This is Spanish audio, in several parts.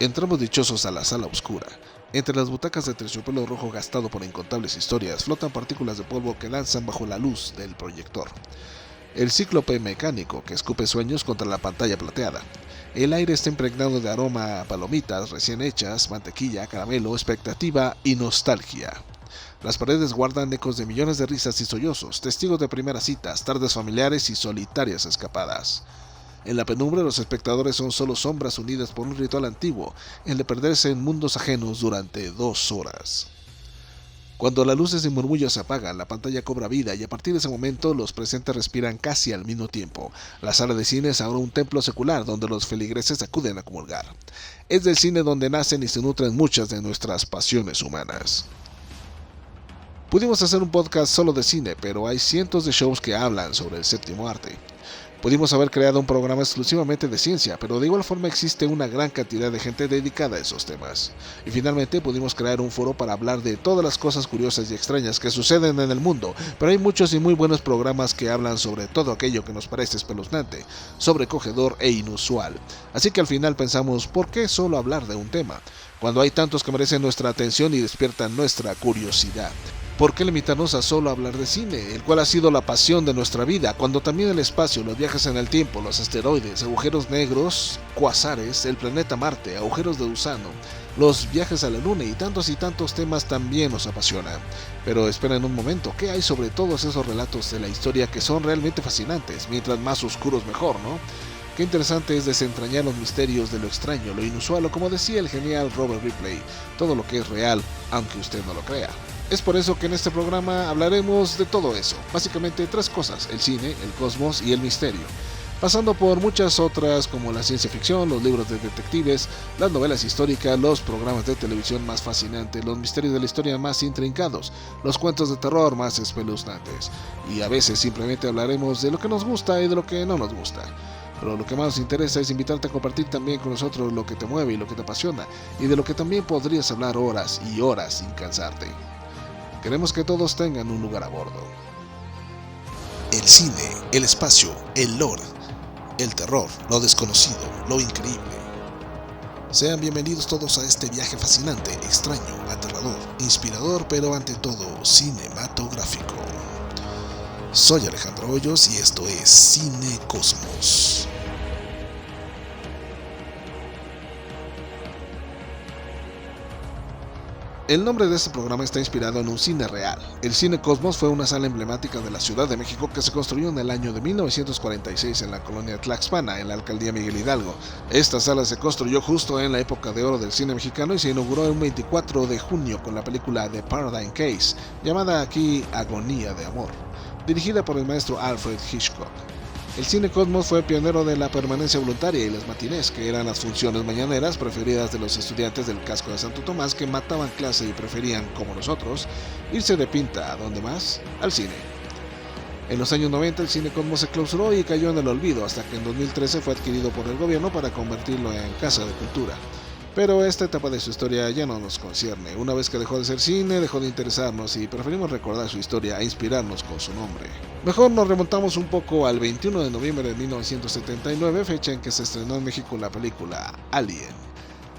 Entramos dichosos a la sala oscura. Entre las butacas de terciopelo rojo gastado por incontables historias flotan partículas de polvo que danzan bajo la luz del proyector. El cíclope mecánico que escupe sueños contra la pantalla plateada. El aire está impregnado de aroma a palomitas recién hechas, mantequilla, caramelo, expectativa y nostalgia. Las paredes guardan ecos de millones de risas y sollozos, testigos de primeras citas, tardes familiares y solitarias escapadas. En la penumbra los espectadores son solo sombras unidas por un ritual antiguo, el de perderse en mundos ajenos durante 2 horas. Cuando las luces y murmullos se apagan, la pantalla cobra vida y a partir de ese momento los presentes respiran casi al mismo tiempo. La sala de cine es ahora un templo secular donde los feligreses acuden a comulgar. Es del cine donde nacen y se nutren muchas de nuestras pasiones humanas. Pudimos hacer un podcast solo de cine, pero hay cientos de shows que hablan sobre el séptimo arte. Pudimos haber creado un programa exclusivamente de ciencia, pero de igual forma existe una gran cantidad de gente dedicada a esos temas. Y finalmente pudimos crear un foro para hablar de todas las cosas curiosas y extrañas que suceden en el mundo, pero hay muchos y muy buenos programas que hablan sobre todo aquello que nos parece espeluznante, sobrecogedor e inusual. Así que al final pensamos, ¿por qué solo hablar de un tema? Cuando hay tantos que merecen nuestra atención y despiertan nuestra curiosidad. ¿Por qué limitarnos a solo hablar de cine, el cual ha sido la pasión de nuestra vida, cuando también el espacio, los viajes en el tiempo, los asteroides, agujeros negros, cuasares, el planeta Marte, agujeros de gusano, los viajes a la luna y tantos temas también nos apasionan? Pero esperen un momento, ¿qué hay sobre todos esos relatos de la historia que son realmente fascinantes? Mientras más oscuros mejor, ¿no? Qué interesante es desentrañar los misterios de lo extraño, lo inusual o como decía el genial Robert Ripley, todo lo que es real, aunque usted no lo crea. Es por eso que en este programa hablaremos de todo eso, básicamente 3 cosas, el cine, el cosmos y el misterio, pasando por muchas otras como la ciencia ficción, los libros de detectives, las novelas históricas, los programas de televisión más fascinantes, los misterios de la historia más intrincados, los cuentos de terror más espeluznantes, y a veces simplemente hablaremos de lo que nos gusta y de lo que no nos gusta. Pero lo que más nos interesa es invitarte a compartir también con nosotros lo que te mueve y lo que te apasiona, y de lo que también podrías hablar horas y horas sin cansarte. Queremos que todos tengan un lugar a bordo. El cine, el espacio, el lore, el terror, lo desconocido, lo increíble. Sean bienvenidos todos a este viaje fascinante, extraño, aterrador, inspirador, pero ante todo cinematográfico. Soy Alejandro Hoyos y esto es Cine Cosmos. El nombre de este programa está inspirado en un cine real. El Cine Cosmos fue una sala emblemática de la Ciudad de México que se construyó en el año de 1946 en la colonia Tlaxpana, en la alcaldía Miguel Hidalgo. Esta sala se construyó justo en la época de oro del cine mexicano y se inauguró el 24 de junio con la película The Paradise Case, llamada aquí Agonía de Amor, dirigida por el maestro Alfred Hitchcock. El Cine Cosmos fue pionero de la permanencia voluntaria y las matinés, que eran las funciones mañaneras preferidas de los estudiantes del casco de Santo Tomás que mataban clase y preferían, como nosotros, irse de pinta. ¿A dónde más? Al cine. En los años 90 el Cine Cosmos se clausuró y cayó en el olvido hasta que en 2013 fue adquirido por el gobierno para convertirlo en Casa de Cultura. Pero esta etapa de su historia ya no nos concierne. Una vez que dejó de ser cine, dejó de interesarnos y preferimos recordar su historia e inspirarnos con su nombre. Mejor nos remontamos un poco al 21 de noviembre de 1979, fecha en que se estrenó en México la película Alien,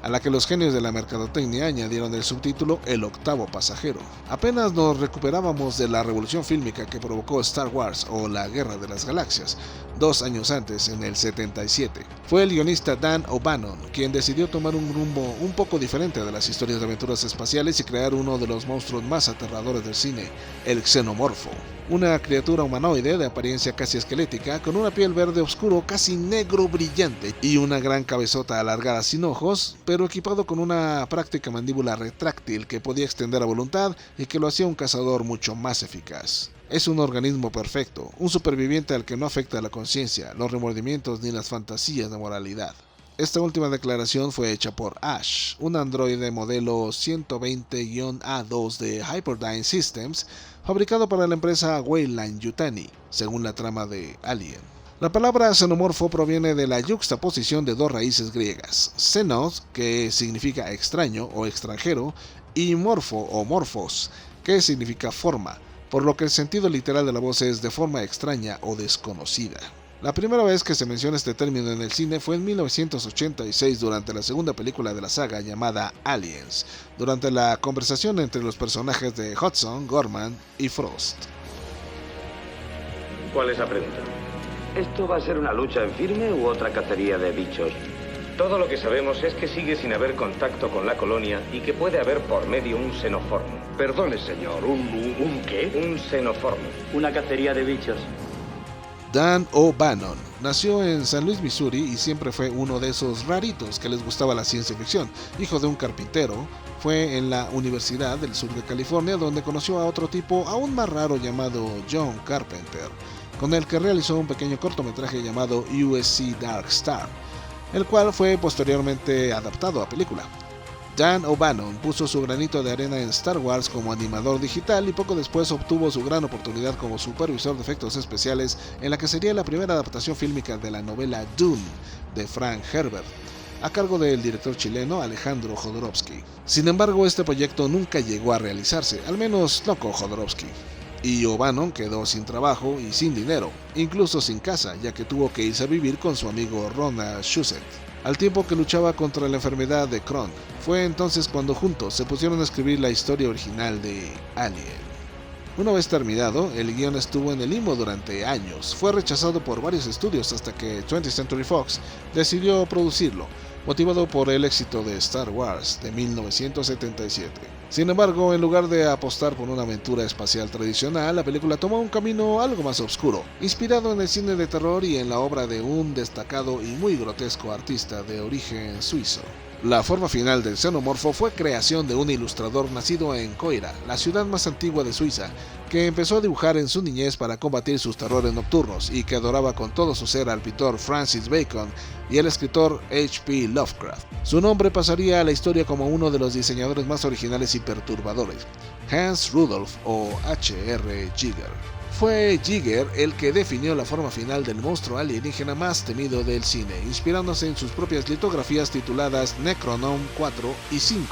a la que los genios de la mercadotecnia añadieron el subtítulo El octavo pasajero. Apenas nos recuperábamos de la revolución fílmica que provocó Star Wars o la Guerra de las Galaxias, 2 años antes, en el 77. Fue el guionista Dan O'Bannon quien decidió tomar un rumbo un poco diferente de las historias de aventuras espaciales y crear uno de los monstruos más aterradores del cine, el xenomorfo. Una criatura humanoide de apariencia casi esquelética, con una piel verde oscuro casi negro brillante y una gran cabezota alargada sin ojos, pero equipado con una práctica mandíbula retráctil que podía extender a voluntad y que lo hacía un cazador mucho más eficaz. Es un organismo perfecto, un superviviente al que no afecta la conciencia, los remordimientos ni las fantasías de moralidad. Esta última declaración fue hecha por Ash, un androide modelo 120-A2 de Hyperdyne Systems, fabricado para la empresa Weyland Yutani, según la trama de Alien. La palabra xenomorfo proviene de la yuxtaposición de 2 raíces griegas, xenos, que significa extraño o extranjero, y morfo o morphos, que significa forma, por lo que el sentido literal de la voz es de forma extraña o desconocida. La primera vez que se menciona este término en el cine fue en 1986 durante la segunda película de la saga llamada Aliens, durante la conversación entre los personajes de Hudson, Gorman y Frost. ¿Cuál es la pregunta? ¿Esto va a ser una lucha en firme u otra cacería de bichos? Todo lo que sabemos es que sigue sin haber contacto con la colonia y que puede haber por medio un xenoformo. Perdone, señor, ¿un qué? Un xenoformo. Una cacería de bichos. Dan O'Bannon nació en San Luis, Missouri, y siempre fue uno de esos raritos que les gustaba la ciencia ficción. Hijo de un carpintero, fue en la Universidad del Sur de California donde conoció a otro tipo aún más raro llamado John Carpenter, con el que realizó un pequeño cortometraje llamado USC Dark Star, el cual fue posteriormente adaptado a película. Dan O'Bannon puso su granito de arena en Star Wars como animador digital y poco después obtuvo su gran oportunidad como supervisor de efectos especiales en la que sería la primera adaptación fílmica de la novela Dune de Frank Herbert, a cargo del director chileno Alejandro Jodorowsky. Sin embargo, este proyecto nunca llegó a realizarse, al menos no con Jodorowsky, y O'Bannon quedó sin trabajo y sin dinero, incluso sin casa, ya que tuvo que irse a vivir con su amigo Ronald Shusett, al tiempo que luchaba contra la enfermedad de Crohn. Fue entonces cuando juntos se pusieron a escribir la historia original de Alien. Una vez terminado, el guion estuvo en el limbo durante años. Fue rechazado por varios estudios hasta que 20th Century Fox decidió producirlo, motivado por el éxito de Star Wars de 1977. Sin embargo, en lugar de apostar por una aventura espacial tradicional, la película tomó un camino algo más oscuro, inspirado en el cine de terror y en la obra de un destacado y muy grotesco artista de origen suizo. La forma final del xenomorfo fue creación de un ilustrador nacido en Coira, la ciudad más antigua de Suiza, que empezó a dibujar en su niñez para combatir sus terrores nocturnos y que adoraba con todo su ser al pintor Francis Bacon y el escritor H.P. Lovecraft. Su nombre pasaría a la historia como uno de los diseñadores más originales y perturbadores, Hans Rudolf o H.R. Giger. Fue Giger el que definió la forma final del monstruo alienígena más temido del cine, inspirándose en sus propias litografías tituladas Necronom 4 y 5.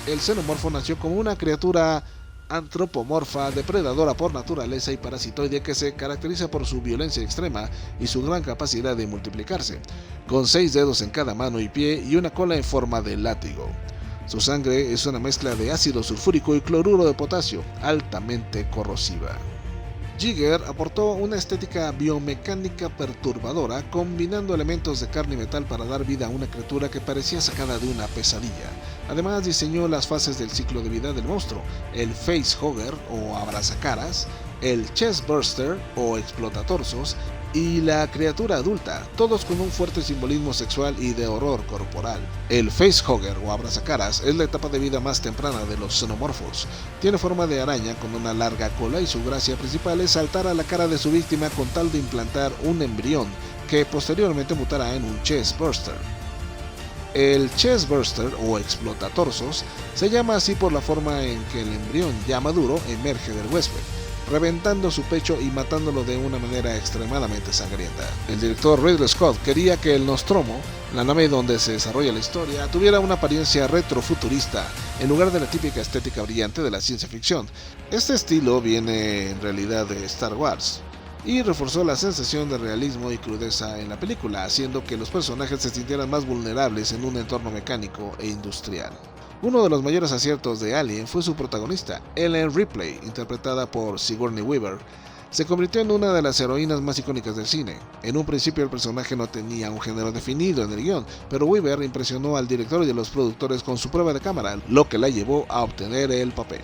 El xenomorfo nació como una criatura antropomorfa, depredadora por naturaleza y parasitoide que se caracteriza por su violencia extrema y su gran capacidad de multiplicarse, con 6 dedos en cada mano y pie y una cola en forma de látigo. Su sangre es una mezcla de ácido sulfúrico y cloruro de potasio, altamente corrosiva. Giger aportó una estética biomecánica perturbadora, combinando elementos de carne y metal para dar vida a una criatura que parecía sacada de una pesadilla. Además diseñó las fases del ciclo de vida del monstruo, el facehugger o abrazacaras, el chestburster o explotatorsos y la criatura adulta, todos con un fuerte simbolismo sexual y de horror corporal. El facehugger o abrazacaras es la etapa de vida más temprana de los xenomorfos. Tiene forma de araña con una larga cola y su gracia principal es saltar a la cara de su víctima con tal de implantar un embrión que posteriormente mutará en un chestburster. El chestburster o explotatorsos se llama así por la forma en que el embrión ya maduro emerge del huésped, reventando su pecho y matándolo de una manera extremadamente sangrienta. El director Ridley Scott quería que el Nostromo, la nave donde se desarrolla la historia, tuviera una apariencia retrofuturista, en lugar de la típica estética brillante de la ciencia ficción. Este estilo viene en realidad de Star Wars, y reforzó la sensación de realismo y crudeza en la película, haciendo que los personajes se sintieran más vulnerables en un entorno mecánico e industrial. Uno de los mayores aciertos de Alien fue su protagonista, Ellen Ripley, interpretada por Sigourney Weaver. Se convirtió en una de las heroínas más icónicas del cine. En un principio el personaje no tenía un género definido en el guión, pero Weaver impresionó al director y a los productores con su prueba de cámara, lo que la llevó a obtener el papel.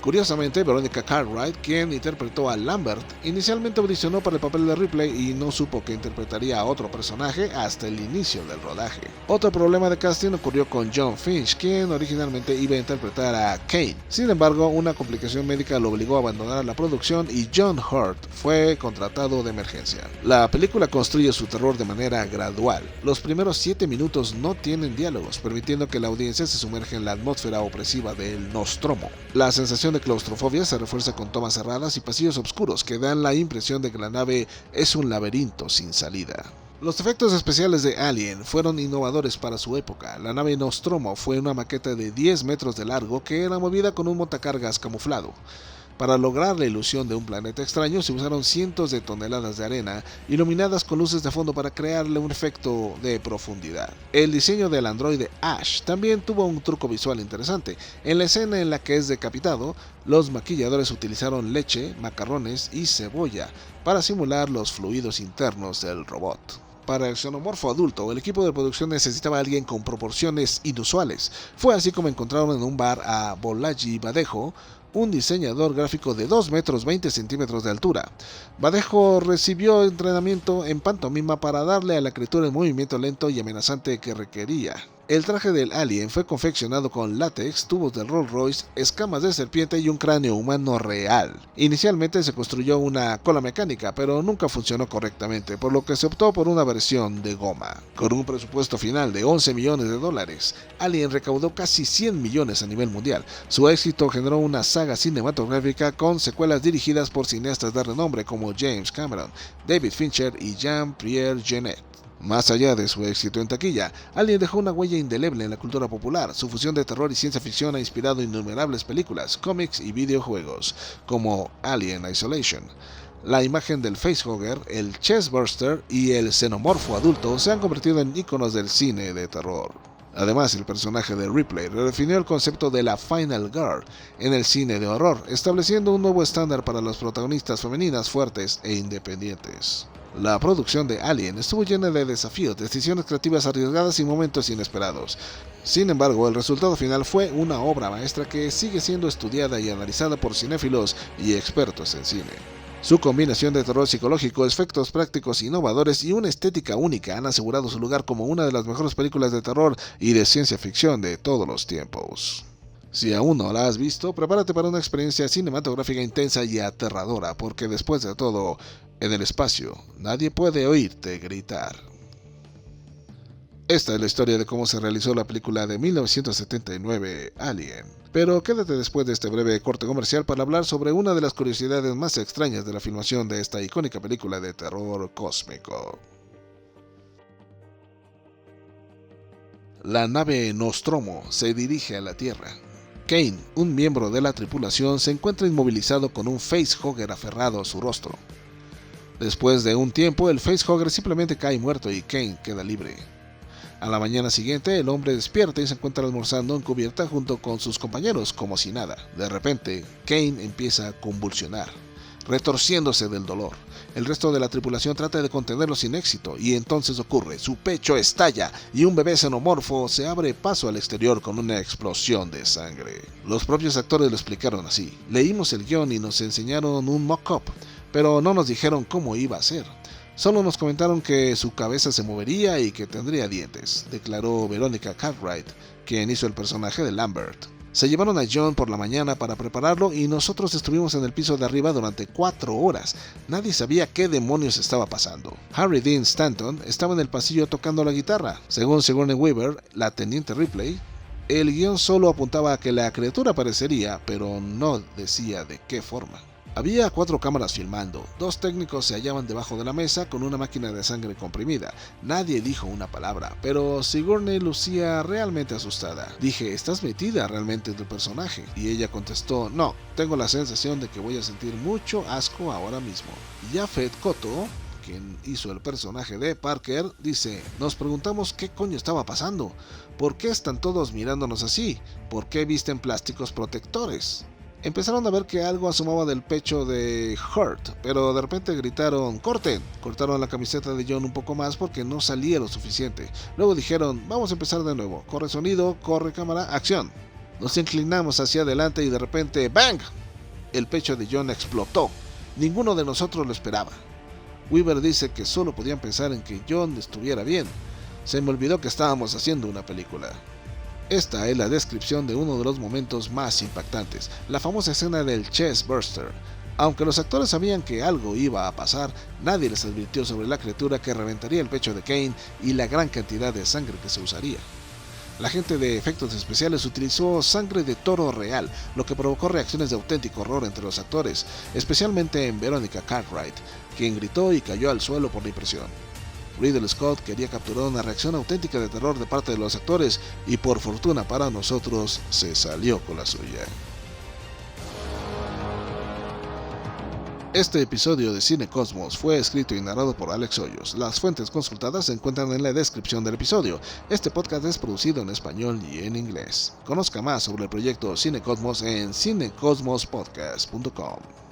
Curiosamente, Veronica Cartwright, quien interpretó a Lambert, inicialmente audicionó para el papel de Ripley y no supo que interpretaría a otro personaje hasta el inicio del rodaje. Otro problema de casting ocurrió con John Finch, quien originalmente iba a interpretar a Kane. Sin embargo, una complicación médica lo obligó a abandonar la producción y John Hurt fue contratado de emergencia. La película construye su terror de manera gradual. Los primeros 7 minutos no tienen diálogos, permitiendo que la audiencia se sumerja en la atmósfera opresiva del Nostromo. La sensación de claustrofobia se refuerza con tomas cerradas y pasillos oscuros que dan la impresión de que la nave es un laberinto sin salida. Los efectos especiales de Alien fueron innovadores para su época. La nave Nostromo fue una maqueta de 10 metros de largo que era movida con un montacargas camuflado. Para lograr la ilusión de un planeta extraño se usaron cientos de toneladas de arena iluminadas con luces de fondo para crearle un efecto de profundidad. El diseño del androide Ash también tuvo un truco visual interesante. En la escena en la que es decapitado, los maquilladores utilizaron leche, macarrones y cebolla para simular los fluidos internos del robot. Para el xenomorfo adulto, el equipo de producción necesitaba a alguien con proporciones inusuales. Fue así como encontraron en un bar a Bolaji Badejo, un diseñador gráfico de 2 metros 20 centímetros de altura. Badejo recibió entrenamiento en pantomima para darle a la criatura el movimiento lento y amenazante que requería. El traje del alien fue confeccionado con látex, tubos de Rolls Royce, escamas de serpiente y un cráneo humano real. Inicialmente se construyó una cola mecánica, pero nunca funcionó correctamente, por lo que se optó por una versión de goma. Con un presupuesto final de $11 millones, Alien recaudó casi 100 millones a nivel mundial. Su éxito generó una saga cinematográfica con secuelas dirigidas por cineastas de renombre como James Cameron, David Fincher y Jean-Pierre Jeunet. Más allá de su éxito en taquilla, Alien dejó una huella indeleble en la cultura popular. Su fusión de terror y ciencia ficción ha inspirado innumerables películas, cómics y videojuegos, como Alien Isolation. La imagen del facehugger, el chestburster y el xenomorfo adulto se han convertido en íconos del cine de terror. Además, el personaje de Ripley redefinió el concepto de la Final Girl en el cine de horror, estableciendo un nuevo estándar para las protagonistas femeninas fuertes e independientes. La producción de Alien estuvo llena de desafíos, decisiones creativas arriesgadas y momentos inesperados. Sin embargo, el resultado final fue una obra maestra que sigue siendo estudiada y analizada por cinéfilos y expertos en cine. Su combinación de terror psicológico, efectos prácticos innovadores y una estética única han asegurado su lugar como una de las mejores películas de terror y de ciencia ficción de todos los tiempos. Si aún no la has visto, prepárate para una experiencia cinematográfica intensa y aterradora, porque después de todo, en el espacio, nadie puede oírte gritar. Esta es la historia de cómo se realizó la película de 1979, Alien. Pero quédate después de este breve corte comercial para hablar sobre una de las curiosidades más extrañas de la filmación de esta icónica película de terror cósmico. La nave Nostromo se dirige a la Tierra. Kane, un miembro de la tripulación, se encuentra inmovilizado con un facehugger aferrado a su rostro. Después de un tiempo, el facehugger simplemente cae muerto y Kane queda libre. A la mañana siguiente, el hombre despierta y se encuentra almorzando en cubierta junto con sus compañeros, como si nada. De repente, Kane empieza a convulsionar, retorciéndose del dolor. El resto de la tripulación trata de contenerlo sin éxito, y entonces ocurre, su pecho estalla y un bebé xenomorfo se abre paso al exterior con una explosión de sangre. Los propios actores lo explicaron así: leímos el guión y nos enseñaron un mock-up, pero no nos dijeron cómo iba a ser. Solo nos comentaron que su cabeza se movería y que tendría dientes, declaró Veronica Cartwright, quien hizo el personaje de Lambert. Se llevaron a John por la mañana para prepararlo y nosotros estuvimos en el piso de arriba durante 4 horas. Nadie sabía qué demonios estaba pasando. Harry Dean Stanton estaba en el pasillo tocando la guitarra. Según Sigourney Weaver, la teniente Ripley, el guión solo apuntaba a que la criatura aparecería, pero no decía de qué forma. Había 4 cámaras filmando, 2 técnicos se hallaban debajo de la mesa con una máquina de sangre comprimida. Nadie dijo una palabra, pero Sigourney lucía realmente asustada. Dije, ¿estás metida realmente en tu personaje? Y ella contestó, no, tengo la sensación de que voy a sentir mucho asco ahora mismo. Japhet Kotto, quien hizo el personaje de Parker, dice, nos preguntamos qué coño estaba pasando. ¿Por qué están todos mirándonos así? ¿Por qué visten plásticos protectores? Empezaron a ver que algo asomaba del pecho de Hurt, pero de repente gritaron ¡corten! Cortaron la camiseta de John un poco más porque no salía lo suficiente. Luego dijeron, vamos a empezar de nuevo. Corre sonido, corre cámara, acción. Nos inclinamos hacia adelante y de repente ¡bang! El pecho de John explotó. Ninguno de nosotros lo esperaba. Weaver dice que solo podían pensar en que John estuviera bien. Se me olvidó que estábamos haciendo una película. Esta es la descripción de uno de los momentos más impactantes, la famosa escena del chestburster. Aunque los actores sabían que algo iba a pasar, nadie les advirtió sobre la criatura que reventaría el pecho de Kane y la gran cantidad de sangre que se usaría. La gente de efectos especiales utilizó sangre de toro real, lo que provocó reacciones de auténtico horror entre los actores, especialmente en Veronica Cartwright, quien gritó y cayó al suelo por la impresión. Ridley Scott quería capturar una reacción auténtica de terror de parte de los actores y por fortuna para nosotros se salió con la suya. Este episodio de Cine Cosmos fue escrito y narrado por Alex Hoyos. Las fuentes consultadas se encuentran en la descripción del episodio. Este podcast es producido en español y en inglés. Conozca más sobre el proyecto Cine Cosmos en cinecosmospodcast.com.